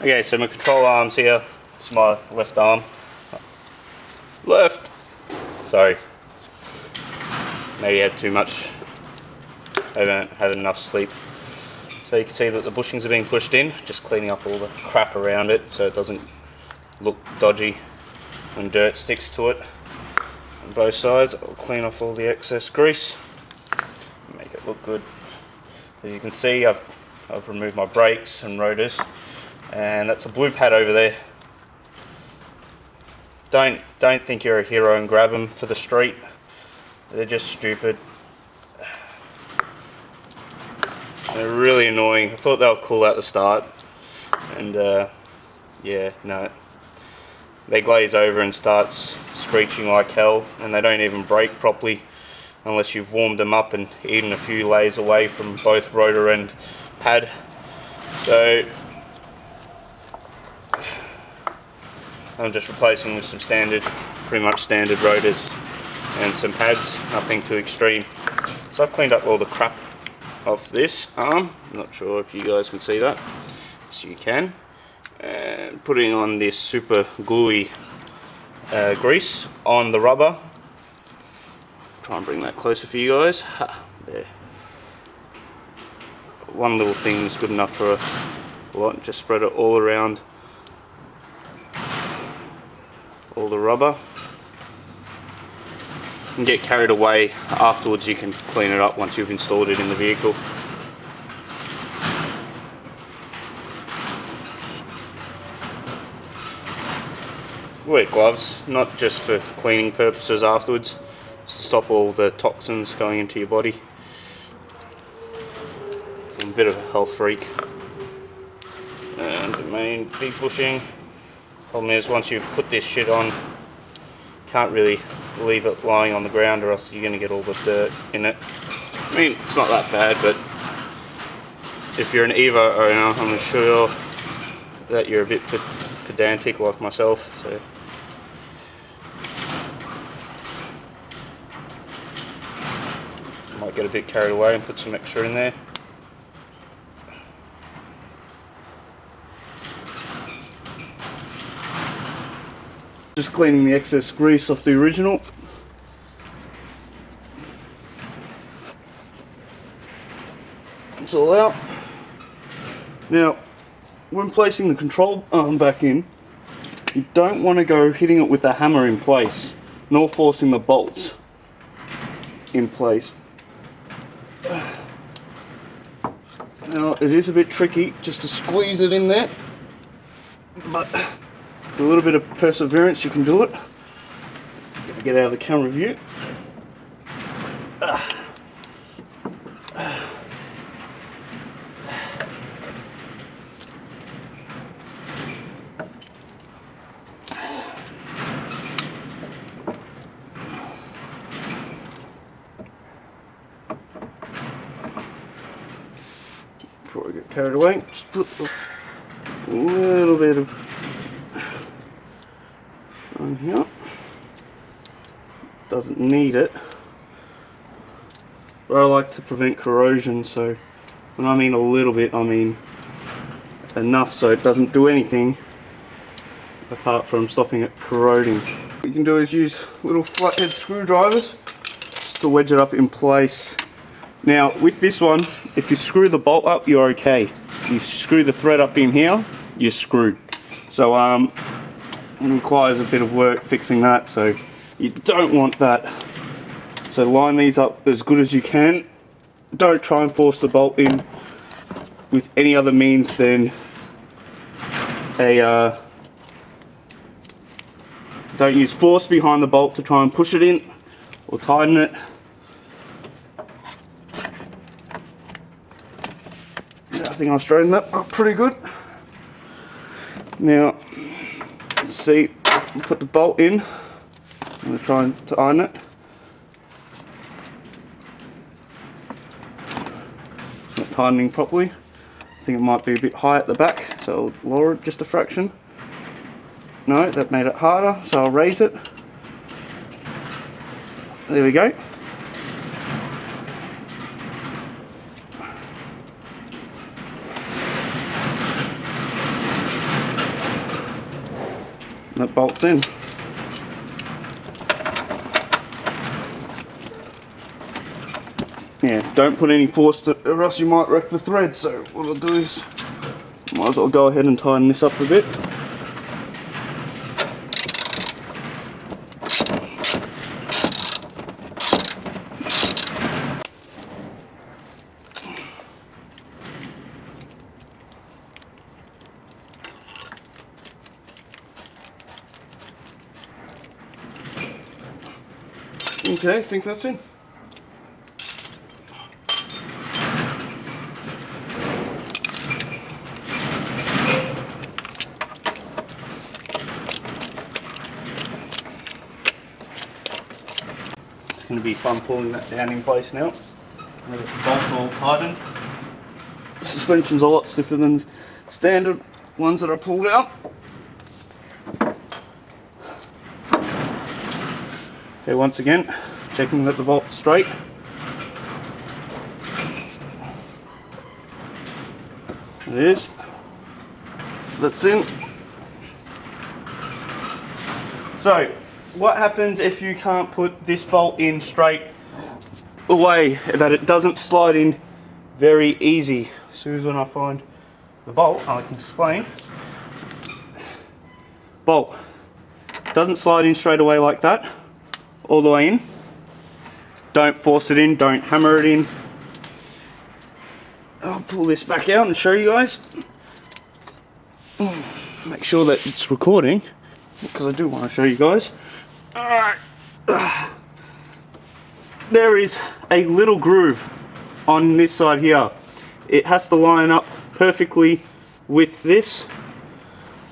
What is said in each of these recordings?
Okay, so my control arms here. It's my left arm. Left! Sorry. Maybe I had too much. I haven't had enough sleep. So you can see that the bushings are being pushed in, just cleaning up all the crap around it so it doesn't look dodgy when dirt sticks to it. On both sides, I'll clean off all the excess grease, make it look good. As you can see, I've removed my brakes and rotors, and that's a blue pad over there. Don't think you're a hero and grab them for the street. They're just stupid. They're really annoying. I thought they were cool at the start, and yeah, no. They glaze over and starts screeching like hell, and they don't even brake properly unless you've warmed them up and eaten a few layers away from both rotor and pad. So I'm just replacing with some pretty much standard rotors and some pads, nothing too extreme. So I've cleaned up all the crap off this arm. I'm not sure if you guys can see that. Yes, you can. And putting on this super gluey grease on the rubber. Try and bring that closer for you guys. There. One little thing is good enough for a lot. Just spread it all around all the rubber. And get carried away afterwards. You can clean it up once you've installed it in the vehicle. Wear gloves, not just for cleaning purposes afterwards, just to stop all the toxins going into your body. I'm a bit of a health freak. And the main big bushing. Problem is, once you've put this shit on, can't really leave it lying on the ground or else you're going to get all the dirt in it. I mean, it's not that bad, but if you're an EVO owner, I'm sure that you're a bit pedantic like myself. So might get a bit carried away and put some extra in there. Just cleaning the excess grease off the original. It's all out. Now, when placing the control arm back in, you don't want to go hitting it with a hammer in place, nor forcing the bolts in place. Now, it is a bit tricky just to squeeze it in there, but with a little bit of perseverance you can do it. Get out of the camera view. Before I get carried away, just put a little bit of on here. Doesn't need it, but I like to prevent corrosion, so when I mean a little bit, I mean enough so it doesn't do anything apart from stopping it corroding. What you can do is use little flathead screwdrivers just to wedge it up in place. Now with this one, if you screw the bolt up, you're okay. If you screw the thread up in here, you're screwed. So it requires a bit of work fixing that, so you don't want that. So line these up as good as you can. Don't try and force the bolt in with any other means than a don't use force behind the bolt to try and push it in or tighten it. I think I've straightened that up pretty good. Now, see, put the bolt in. I'm going to try and tighten it. It's not tightening properly. I think it might be a bit high at the back, so I'll lower it just a fraction. No, that made it harder, so I'll raise it. There we go. that bolts in. Yeah, don't put any force to, or else you might wreck the thread. So what I'll do is, might as well go ahead and tighten this up a bit. Okay, I think that's in. It's going to be fun pulling that down in place now. The bolts all tightened. The suspension's a lot stiffer than standard ones that I pulled out. Okay, once again, checking that the bolt's straight. It is. That's in. So, what happens if you can't put this bolt in straight away, that it doesn't slide in very easy? As soon as when I find the bolt, I can explain. Bolt doesn't slide in straight away like that, all the way in. Don't force it in, don't hammer it in. I'll pull this back out and show you guys. Make sure that it's recording, because I do want to show you guys. Alright. There is a little groove on this side here. It has to line up perfectly with this,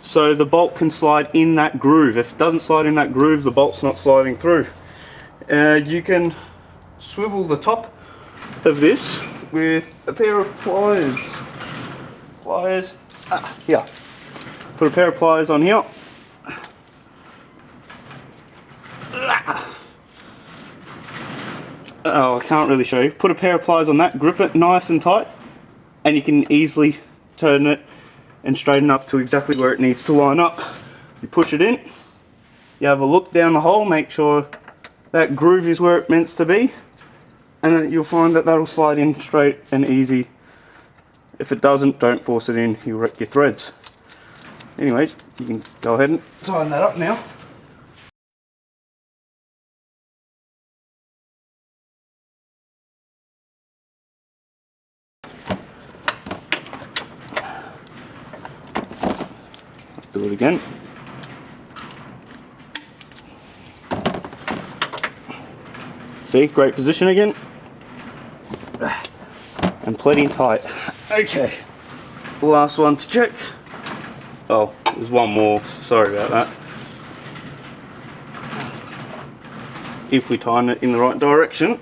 so the bolt can slide in that groove. If it doesn't slide in that groove, the bolt's not sliding through. You can swivel the top of this with a pair of pliers. Here. Put a pair of pliers on here. Oh, I can't really show you. Put a pair of pliers on that, grip it nice and tight, and you can easily turn it and straighten up to exactly where it needs to line up. You push it in, you have a look down the hole, make sure that groove is where it's meant to be, and then you'll find that that'll slide in straight and easy. If it doesn't, don't force it in, you'll wreck your threads. Anyways, you can go ahead and tighten that up now. Do it again. See, great position again. And plenty tight. Okay, last one to check. Oh, there's one more, sorry about that. If we tighten it in the right direction.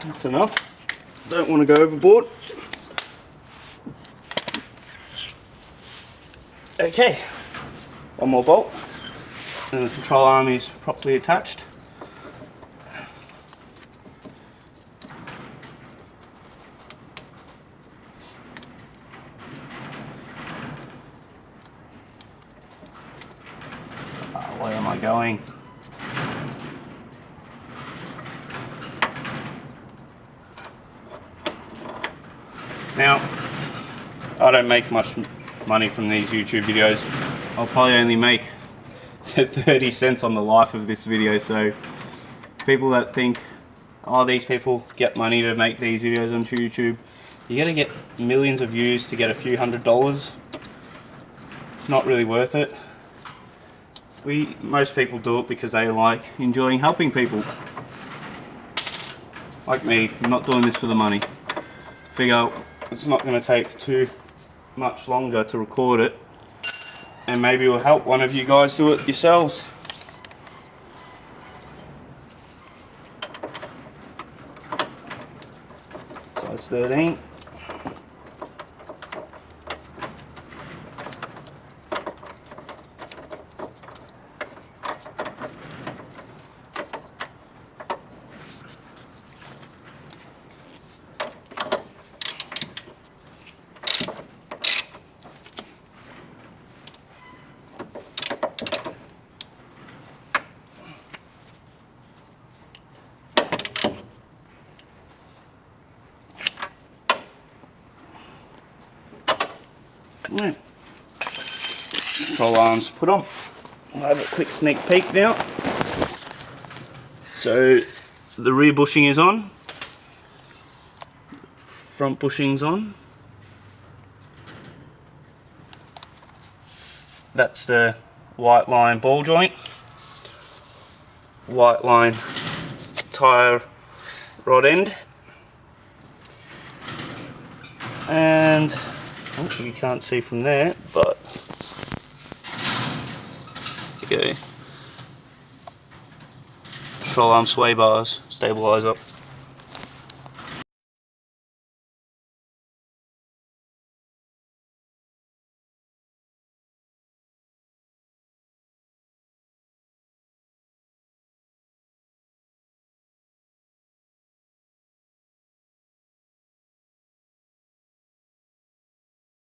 That's enough. Don't want to go overboard. Okay, one more bolt, and the control arm is properly attached. Where am I going? Now, I don't make much money from these YouTube videos. I'll probably only make 30 cents on the life of this video, so people that think, oh, these people get money to make these videos on YouTube, you gotta get millions of views to get a few $100s. It's not really worth it. Most people do it because they like enjoying helping people. Like me, I'm not doing this for the money. Figure it's not going to take too much longer to record it, and maybe it'll help one of you guys do it yourselves. Size 13. Yeah. Control arms put on. I'll have a quick sneak peek now. So the rear bushing is on, front bushing's on. That's the white line ball joint, white line tyre rod end, and you can't see from there, but there you go. Control arm sway bars, stabiliser.